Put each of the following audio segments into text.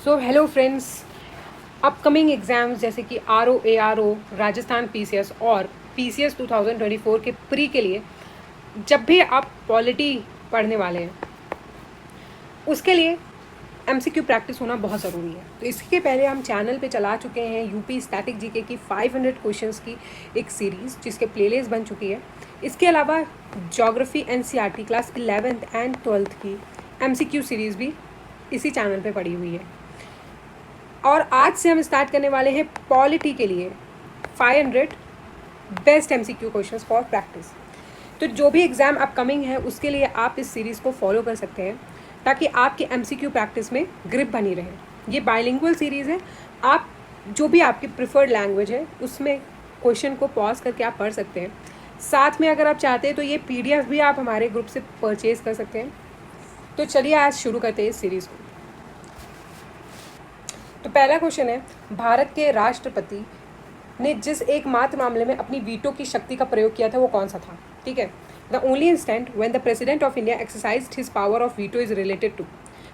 So hello friends, upcoming exams जैसे कि RO, ARO, Rajasthan PCS और PCS 2024 के प्री के लिए जब भी आप पॉलिटी पढ़ने वाले हैं उसके लिए MCQ प्रैक्टिस होना बहुत ज़रूरी है। तो इसके पहले हम चैनल पे चला चुके हैं यूपी स्टैटिक जीके की 500 क्वेश्चंस की एक सीरीज़ जिसके प्लेलिस्ट बन चुकी है। इसके अलावा geography NCERT class 11th and 12th की MCQ सीरीज़ भी इसी चैनल पे पड़ी हुई है। और आज से हम स्टार्ट करने वाले हैं पॉलिटी के लिए 500 best MCQ questions for practice. तो जो भी एग्ज़ाम अपकमिंग है उसके लिए आप इस सीरीज़ को फॉलो कर सकते हैं ताकि आपकी MCQ प्रैक्टिस में ग्रिप बनी रहे। ये बाइलिंगुअल सीरीज़ है, आप जो भी आपकी प्रिफर्ड लैंग्वेज है उसमें क्वेश्चन को पॉज करके आप पढ़ सकते हैं। साथ में अगर आप चाहते हैं तो ये PDF भी आप हमारे ग्रुप से परचेज़ कर सकते हैं। तो चलिए आज शुरू करते हैं इस सीरीज़ को। तो पहला क्वेश्चन है, भारत के राष्ट्रपति ने जिस एकमात्र मामले में अपनी वीटो की शक्ति का प्रयोग किया था वो कौन सा था? ठीक है, the only instant when the president of India exercised his power of veto is related to.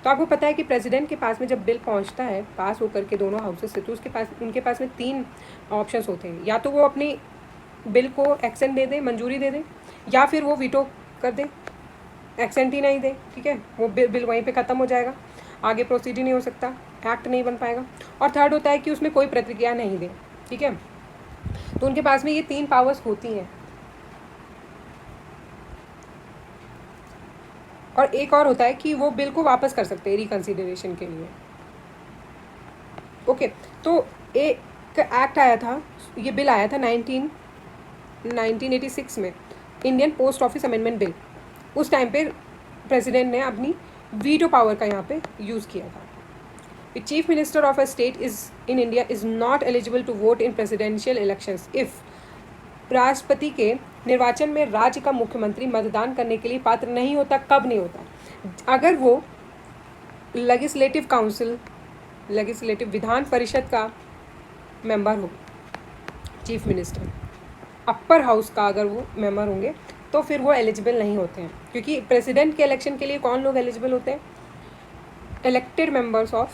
तो आपको पता है कि प्रेसिडेंट के पास में जब बिल पहुंचता है पास होकर के दोनों हाउसेस से, तो उनके पास में 3 ऑप्शंस होते हैं। या तो वो अपनी बिल को एक्सेंट दे दें, मंजूरी दे दें, या फिर वो वीटो कर दें, एक्सेंट ही नहीं दे। ठीक है, वो बिल वहीं पे ख़त्म हो जाएगा, आगे प्रोसीड ही नहीं हो सकता, एक्ट नहीं बन पाएगा। और थर्ड होता है कि उसमें कोई प्रतिक्रिया नहीं दे। ठीक है, तो उनके पास में ये 3 पावर्स होती हैं। और एक और होता है कि वो बिल को वापस कर सकते हैं रिकंसिडरेशन के लिए। ओके, तो एक एक्ट आया था, ये बिल आया था 1986 में, Indian post office amendment bill. उस टाइम पे प्रेसिडेंट ने अपनी वीटो पावर का यहाँ पे यूज़ किया था। The chief minister of a state is in India is not eligible to vote in presidential elections if राष्ट्रपति के निर्वाचन में राज्य का मुख्यमंत्री मतदान करने के लिए पात्र नहीं होता। कब नहीं होता? अगर वो legislative council, legislative Vidhan Parishad का मेंबर हो, चीफ मिनिस्टर, अपर हाउस का अगर वो मेंबर होंगे तो फिर वो एलिजिबल नहीं होते हैं। क्योंकि प्रेसिडेंट के इलेक्शन के लिए कौन लोग एलिजिबल होते हैं? Elected members of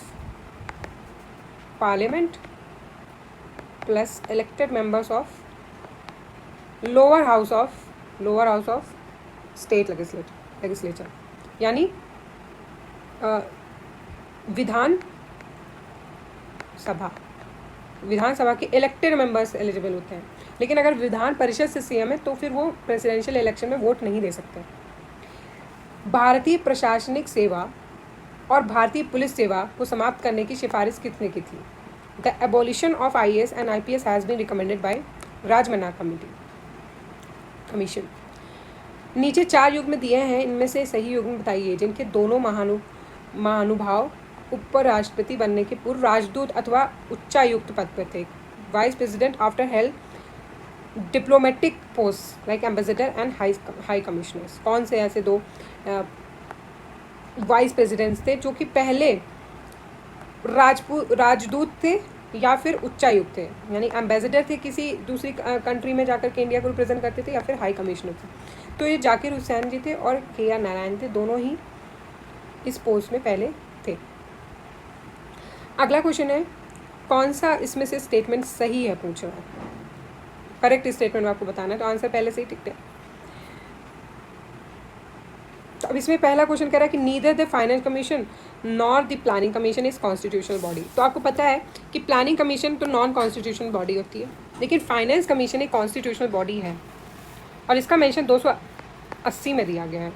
parliament plus elected members of lower house of state legislature, यानी विधानसभा के इलेक्टेड मेंबर्स एलिजिबल होते हैं। लेकिन अगर विधान परिषद से CM है तो फिर वो प्रेसिडेंशियल इलेक्शन में वोट नहीं दे सकते। भारतीय प्रशासनिक सेवा और भारतीय पुलिस सेवा को समाप्त करने की सिफारिश किसने की थी? The abolition of IAS and IPS has been recommended by Rajamannar commission. नीचे 4 युग्म दिए हैं, इनमें से सही युग्म बताइए जिनके दोनों महानुभाव उपराष्ट्रपति बनने के पूर्व राजदूत अथवा उच्चायुक्त पद पर थे। Vice president after held diplomatic post like ambassador and high commissioners. कौन से ऐसे 2 वाइस प्रेसिडेंट्स थे जो कि पहले राजदूत थे या फिर उच्चायुक्त थे, यानी एम्बेसडर थे किसी दूसरी कंट्री में जाकर के इंडिया को रिप्रेजेंट करते थे, या फिर हाई कमिश्नर थे। तो ये जाकिर हुसैन जी थे और KR नारायण थे, दोनों ही इस पोस्ट में पहले थे। अगला क्वेश्चन है, कौन सा इसमें से स्टेटमेंट सही है पूछ रहा है। करेक्ट स्टेटमेंट आपको बताना है, तो आंसर पहले से ही टिक है। तो अब इसमें पहला क्वेश्चन कह रहा है कि neither the finance commission nor the planning commission is constitutional body. तो आपको पता है कि प्लानिंग कमीशन तो नॉन कॉन्स्टिट्यूशनल बॉडी होती है, लेकिन फाइनेंस कमीशन एक कॉन्स्टिट्यूशनल बॉडी है और इसका मेंशन 280 में दिया गया है।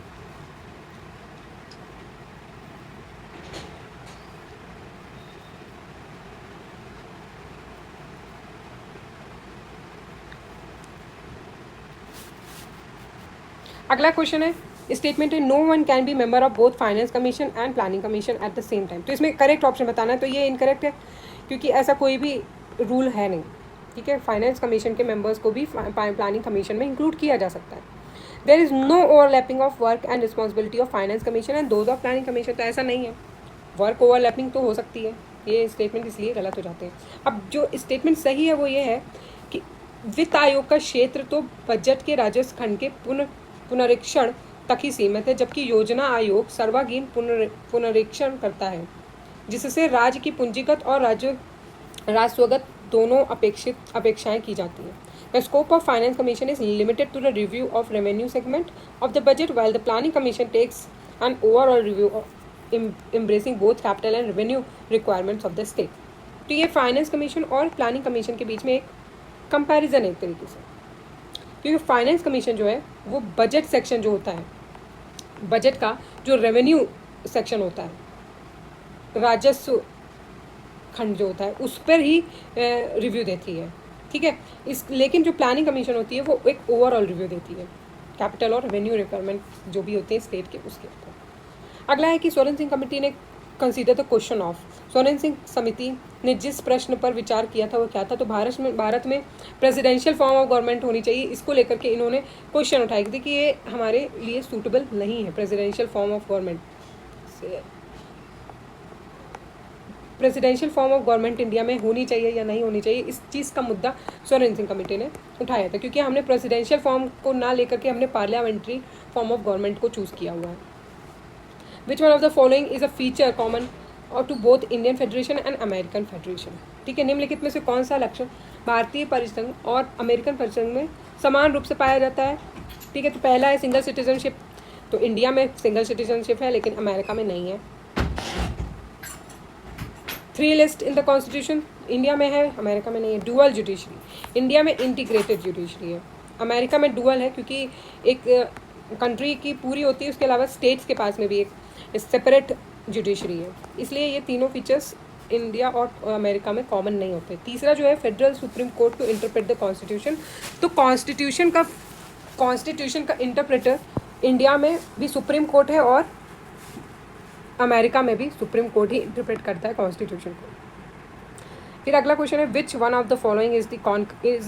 अगला क्वेश्चन है, स्टेटमेंट है no one can be member of both finance commission and planning commission at the same time. तो इसमें करेक्ट ऑप्शन बताना है, तो ये इनकरेक्ट है क्योंकि ऐसा कोई भी रूल है नहीं। ठीक है, फाइनेंस कमीशन के मेंबर्स को भी प्लानिंग कमीशन में इंक्लूड किया जा सकता है। There is no overlapping of work and responsibility of finance commission and those of planning commission. तो ऐसा नहीं है, वर्क ओवरलैपिंग तो हो सकती है। ये स्टेटमेंट इसलिए गलत हो जाते हैं। अब जो स्टेटमेंट सही है वो ये है कि वित्त आयोग का क्षेत्र तो बजट के राजस्व खंड के पुनरीक्षण तक ही सीमित है, जबकि योजना आयोग सर्वांगीण पुनरीक्षण करता है। जिससे राज्य की पूंजीगत और राजस्वगत दोनों अपेक्षाएं की जाती हैं. The scope of Finance Commission is limited to the review of revenue segment of the budget, while the Planning Commission takes an overall review of embracing both capital and revenue requirements of the state. तो ये finance commission और planning commission के बीच में एक comparison है एक तरीके से, क्योंकि फाइनेंस कमीशन जो है वो बजट सेक्शन जो होता है, बजट का जो रेवेन्यू सेक्शन होता है, राजस्व खंड जो होता है, उस पर ही रिव्यू देती है. ठीक है. लेकिन जो प्लानिंग कमीशन होती है वो एक ओवरऑल रिव्यू देती है, कैपिटल और रेवेन्यू रिक्वायरमेंट जो भी होते हैं स्टेट के उसके ऊपर. अगला है कि सोरेन सिंह कमेटी ने consider the question of. Soren Singh समिति ने जिस प्रश्न पर विचार किया था वो क्या था, तो भारत में प्रेसिडेंशियल फॉर्म ऑफ गवर्नमेंट होनी चाहिए, इसको लेकर के इन्होंने क्वेश्चन उठाए थे कि ये हमारे लिए सूटेबल नहीं है. Presidential form of government India में होनी चाहिए या नहीं होनी चाहिए, इस चीज़ का मुद्दा सोरेन सिंह कमेटी ने उठाया था, क्योंकि हमने प्रेसिडेंशियल फॉर्म को ना लेकर के हमने पार्लियामेंट्री फॉर्म ऑफ गवर्नमेंट को चूज़ किया हुआ है. Which one of the following is a feature common और to both Indian federation and American federation. ठीक है. निम्नलिखित में से कौन सा लक्षण भारतीय परिसंघ और अमेरिकन परिसंघ में समान रूप से पाया जाता है. ठीक है. तो पहला है सिंगल सिटीजनशिप. तो इंडिया में सिंगल सिटीजनशिप है लेकिन अमेरिका में नहीं है. 3 list in the constitution. India में है, अमेरिका में नहीं है. Dual judiciary. इंडिया में इंटीग्रेटेड जुडिशरी है, अमेरिका में डुअल है, क्योंकि एक कंट्री की पूरी होती है, उसके अलावा स्टेट्स के पास में भी एक सेपरेट जुडिशरी है. इसलिए ये तीनों फीचर्स इंडिया और अमेरिका में कॉमन नहीं होते. तीसरा जो है federal supreme court to interpret the constitution. तो कॉन्स्टिट्यूशन का इंटरप्रेटर इंडिया में भी सुप्रीम कोर्ट है और अमेरिका में भी सुप्रीम कोर्ट ही इंटरप्रेट करता है कॉन्स्टिट्यूशन को. फिर अगला क्वेश्चन है which one of the following is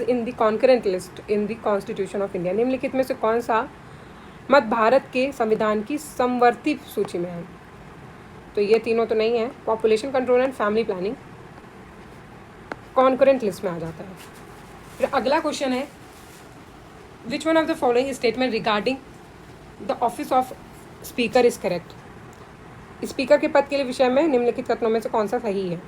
in the concurrent list in the constitution of India. निम्नलिखित में से कौन सा मत भारत के संविधान की समवर्ती सूची में है. तो ये तीनों तो नहीं है. Population control and family planning concurrent list में आ जाता है. फिर अगला क्वेश्चन है which one of the following statement regarding the office of speaker is correct. Speaker के पद के लिए विषय में निम्नलिखित कथनों में से कौन सा सही है.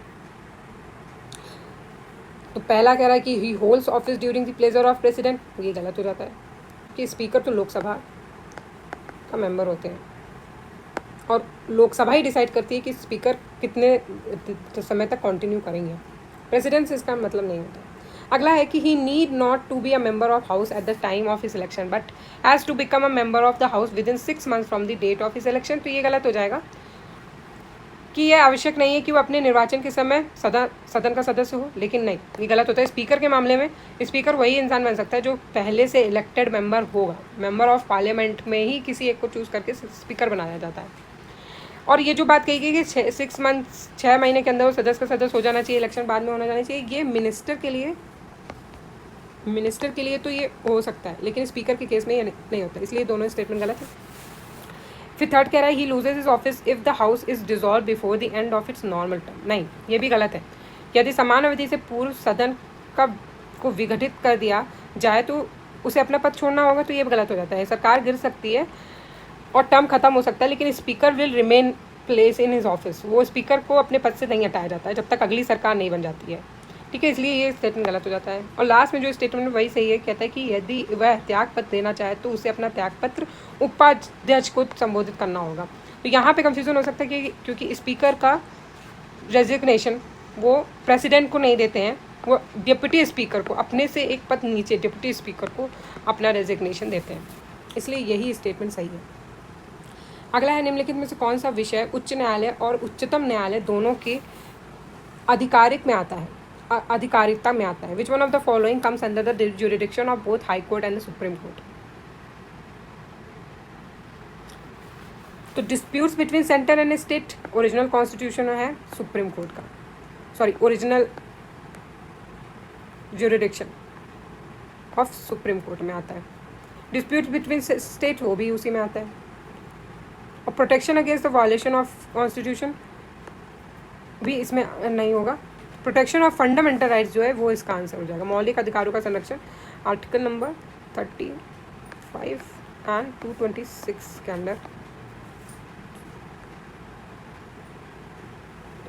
तो पहला कह रहा है कि ही holds office during the pleasure of president. ये गलत हो जाता है कि स्पीकर तो लोकसभा का मेंबर होते हैं और लोकसभा ही डिसाइड करती है कि स्पीकर कितने समय तक कंटिन्यू करेंगे. प्रेसिडेंट से इसका मतलब नहीं होता. अगला है कि he need not to be a member of house at the time of his election but has to become a member of the house within 6 months from the date of his election. तो ये गलत हो जाएगा कि यह आवश्यक नहीं है कि वो अपने निर्वाचन के समय सदन का सदस्य हो. लेकिन नहीं, ये गलत होता है. स्पीकर के मामले में स्पीकर वही इंसान बन सकता है जो पहले से इलेक्टेड मेंबर होगा. मेंबर ऑफ पार्लियामेंट में ही किसी एक को चूज़ करके स्पीकर बनाया जाता है. और ये जो बात कही गई कि 6 months 6 महीने के अंदर वो सदस्य का सदस्य हो जाना चाहिए, इलेक्शन बाद में होना जाना चाहिए, ये मिनिस्टर के लिए तो ये हो सकता है, लेकिन स्पीकर के केस में ये नहीं होता. इसलिए दोनों स्टेटमेंट गलत है. फिर थर्ड कह रहा है ही loses his office if the house is dissolve before the end of its normal term. नहीं, ये भी गलत है. यदि समान अवधि से पूर्व सदन को विघटित कर दिया जाए तो उसे अपना पद छोड़ना होगा. तो ये भी गलत हो जाता है. सरकार गिर सकती है और टर्म खत्म हो सकता है, लेकिन speaker will remain place in his office. वो स्पीकर को अपने पद से नहीं हटाया जाता है जब तक अगली सरकार नहीं बन जाती है. ठीक है. इसलिए ये स्टेटमेंट गलत हो जाता है. और लास्ट में जो स्टेटमेंट वही सही है, कहता है कि यदि वह त्यागपत्र देना चाहे तो उसे अपना त्यागपत्र उपाध्यक्ष को संबोधित करना होगा. तो यहाँ पे कंफ्यूजन हो सकता है कि क्योंकि स्पीकर का रेजिग्नेशन वो प्रेसिडेंट को नहीं देते हैं, वो डिप्टी स्पीकर को, अपने से एक पद नीचे डिप्टी स्पीकर को अपना रेजिग्नेशन देते हैं. इसलिए यही स्टेटमेंट सही है. अगला है निम्नलिखित में से कौन सा विषय उच्च न्यायालय और उच्चतम न्यायालय दोनों के अधिकारिता में आता है. Which one of the following comes under the jurisdiction of both high court and the supreme court. तो disputes between centre and state original constitution है सुप्रीम कोर्ट का, original jurisdiction of supreme court में आता है. Disputes between state वो भी उसी में आता है. और protection against the violation of constitution भी इसमें नहीं होगा. प्रोटेक्शन ऑफ फंडामेंटल राइट्स जो है वो इसका आंसर हो जाएगा. मौलिक अधिकारों का संरक्षण आर्टिकल नंबर 35 एंड 226 के अंदर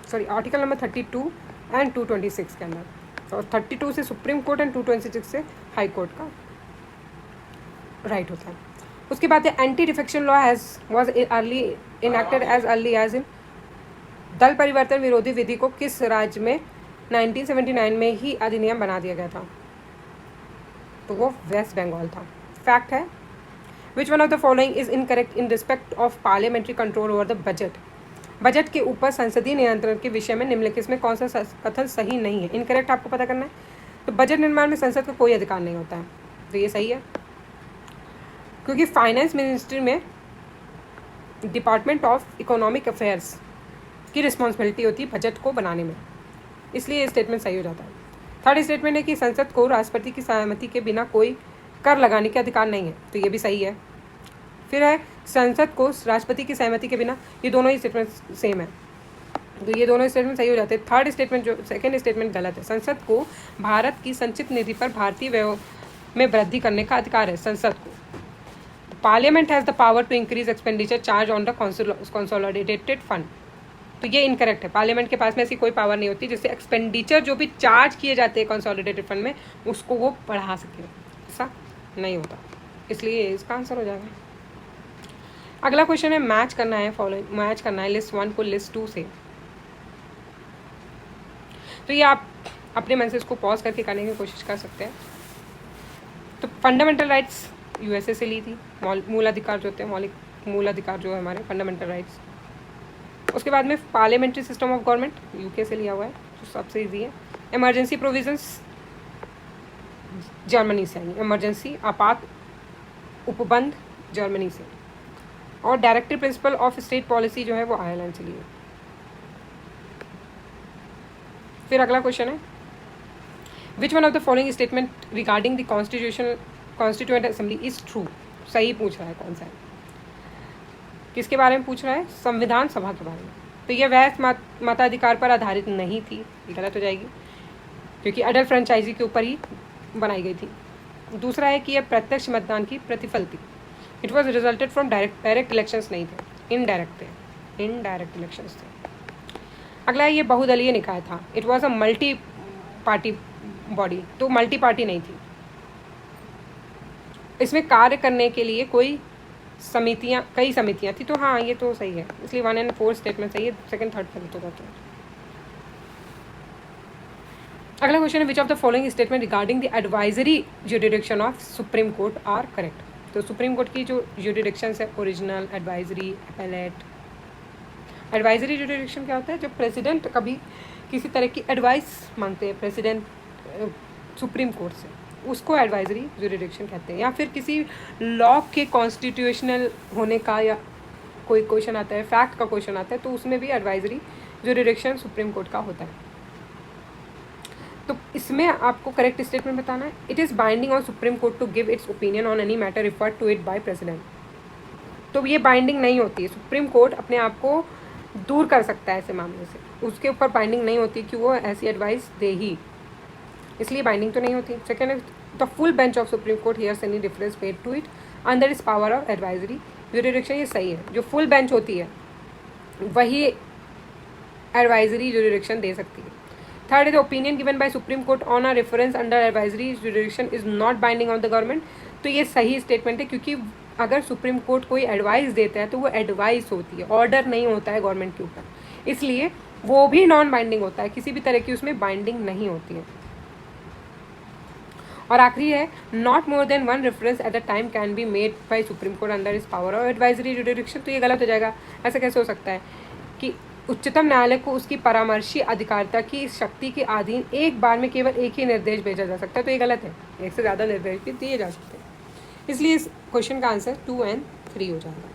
सॉरी आर्टिकल नंबर 32 एंड 226 के अंदर, और 32 से सुप्रीम कोर्ट एंड 226 से हाई कोर्ट का राइट होता है। उसके बाद anti defection law was early enacted as early as in, दल परिवर्तन विरोधी विधि को किस राज्य में 1979 में ही अधिनियम बना दिया गया था? तो वो वेस्ट बंगाल था। फैक्ट है, which one of the following is incorrect in respect of parliamentary control over the budget? Budget के ऊपर संसदीय नियंत्रण के विषय में निम्नलिखित में कौन सा कथन सही नहीं है? इनकरेक्ट आपको पता करना है। तो बजट निर्माण में संसद का कोई अधिकार नहीं होता है, तो ये सही है, क्योंकि फाइनेंस मिनिस्ट्री में डिपार्टमेंट ऑफ इकोनॉमिक अफेयर्स की रिस्पॉन्सिबिलिटी होती है बजट को बनाने में, इसलिए ये स्टेटमेंट सही हो जाता है। थर्ड स्टेटमेंट है कि संसद को राष्ट्रपति की सहमति के बिना कोई कर लगाने के अधिकार नहीं है, तो ये भी सही है। फिर है संसद को राष्ट्रपति की सहमति के बिना, ये दोनों ही स्टेटमेंट सेम है, तो ये दोनों स्टेटमेंट सही हो जाते हैं। थर्ड स्टेटमेंट जो सेकंड स्टेटमेंट गलत है। संसद को भारत की संचित निधि पर भारतीय व्यय में वृद्धि करने का अधिकार है संसद को। Parliament has the power to increase expenditure charge on the consolidated fund, तो ये इनकरेक्ट है। पार्लियामेंट के पास में ऐसी कोई पावर नहीं होती जिससे एक्सपेंडिचर जो भी चार्ज किए जाते हैं कंसोलिडेटेड फंड में उसको वो बढ़ा सके, ऐसा नहीं होता, इसलिए इसका आंसर हो जाएगा। अगला क्वेश्चन है मैच करना है फॉलोइंग, मैच करना है लिस्ट 1 को लिस्ट 2 से। तो ये आप अपने मन से इसको पॉज करके करने की कोशिश कर सकते हैं। तो फंडामेंटल राइट्स यूएसए से ली थी, मूल अधिकार जो होते हैं, मौलिक मूल अधिकार जो है हमारे फंडामेंटल राइट्स। उसके बाद में parliamentary system of government UK से लिया हुआ है, जो सबसे ईजी है। इमरजेंसी प्रोविजंस जर्मनी से आई, इमरजेंसी आपात उपबंध जर्मनी से, और directive principle of state policy जो है वो आयरलैंड से लिए। फिर अगला क्वेश्चन है which one of the following statement regarding the constituent assembly is true? सही पूछ रहा है, कौन सा है, किसके बारे में पूछ रहा है? संविधान सभा के बारे में। तो ये वैध मताधिकार पर आधारित नहीं थी, गलत हो जाएगी, क्योंकि अडल फ्रेंचाइजी के ऊपर ही बनाई गई थी। दूसरा है कि यह प्रत्यक्ष मतदान की प्रतिफल थी, it was resulted from direct elections नहीं थे, इनडायरेक्ट इलेक्शंस थे। अगला है ये बहुदलीय निकाय था, it was a multi party body, तो मल्टी पार्टी नहीं थी। इसमें कार्य करने के लिए कई समितियां थी, तो हाँ ये तो सही है, इसलिए 1 and 4 स्टेटमेंट सही है, सेकंड थर्ड गलत हो जाता है। अगला क्वेश्चन है which of the following statement regarding the advisory jurisdiction of supreme court are correct? तो सुप्रीम कोर्ट की जो ज्यूरिडिक्शन है, original, advisory, appellate. Advisory jurisdiction क्या होता है? जब प्रेसिडेंट कभी किसी तरह की एडवाइस मांगते हैं प्रेसिडेंट सुप्रीम कोर्ट से, उसको एडवाइजरी ज्यूरिडिक्शन कहते हैं। या फिर किसी लॉ के कॉन्स्टिट्यूशनल होने का या कोई क्वेश्चन आता है, फैक्ट का क्वेश्चन आता है, तो उसमें भी एडवाइजरी ज्यूरिडिक्शन सुप्रीम कोर्ट का होता है। तो इसमें आपको करेक्ट स्टेटमेंट बताना है, it is binding on supreme court to give its opinion on any matter referred to it by president. तो ये बाइंडिंग नहीं होती है, सुप्रीम कोर्ट अपने आप को दूर कर सकता है ऐसे मामले से, उसके ऊपर बाइंडिंग नहीं होती कि वो ऐसी एडवाइस दे ही, इसलिए बाइंडिंग तो नहीं होती। सेकेंड है the full bench of supreme court hears any difference paid to it under इस पावर ऑफ एडवाइजरी ज्यूरिडिक्शन, ये सही है, जो फुल बेंच होती है वही एडवाइजरी ज्यूरिडिक्शन दे सकती है। थर्ड है the opinion given by supreme court on a reference under advisory jurisdiction is not binding on the government, तो ये सही स्टेटमेंट है, क्योंकि अगर सुप्रीम कोर्ट कोई एडवाइस देता है तो वो एडवाइस होती है, ऑर्डर नहीं होता है गवर्नमेंट के ऊपर, इसलिए वो भी नॉन बाइंडिंग होता है, किसी भी तरह की उसमें बाइंडिंग नहीं होती है। और आखिरी है not more than 1 reference eight the time can be made by supreme court under इस पावर ऑफ एडवाइजरी ज्यूरिडिक्शन, तो ये गलत हो जाएगा। ऐसा कैसे हो सकता है कि उच्चतम न्यायालय को उसकी परामर्शी अधिकारिता की शक्ति के अधीन एक बार में केवल एक ही निर्देश भेजा जा सकता है, तो ये गलत है, एक से ज़्यादा निर्देश भी दिए जा सकते हैं, इसलिए इस क्वेश्चन का आंसर 2 and 3 हो जाएगा।